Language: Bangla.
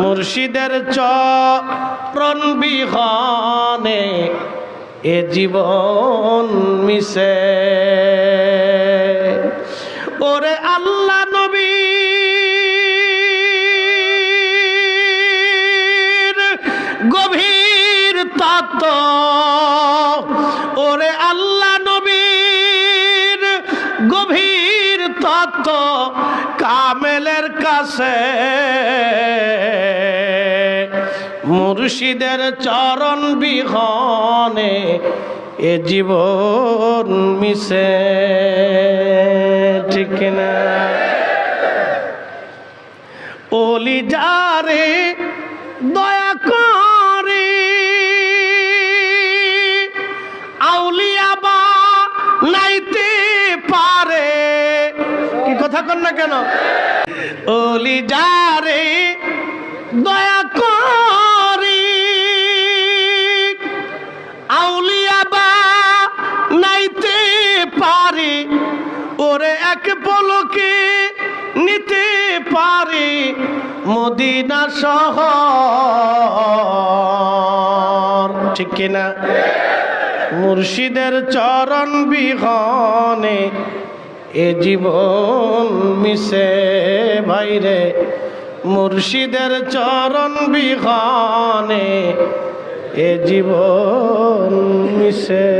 মুর্শিদের চরণ বিহনে এ জীবন মিশে। ওরে আল্লাহ নবীর গভীর তত্ত্ব, ওরে আল্লাহ নবীর গভীর তত্ত্ব কামেলের কাছে মুর্শিদের চরণ বিহনে এ জীবন মিশে। ঠিক না? ওলি যারে দয়া করে আউলিয়া বা নাইতে পারে। কি কথা কন না কেন? ওলি যারে দয়া করে আউলিয়া বা নাইতে পারে, ওরে এক পলকে নিতে পারে মদিনা শহর। ঠিক কিনা? মুর্শিদের চরণ বিহনে এ জীবন মিশে। ভাইরে মুর্শিদের চরণ বিহনে এ জীবন মিশে।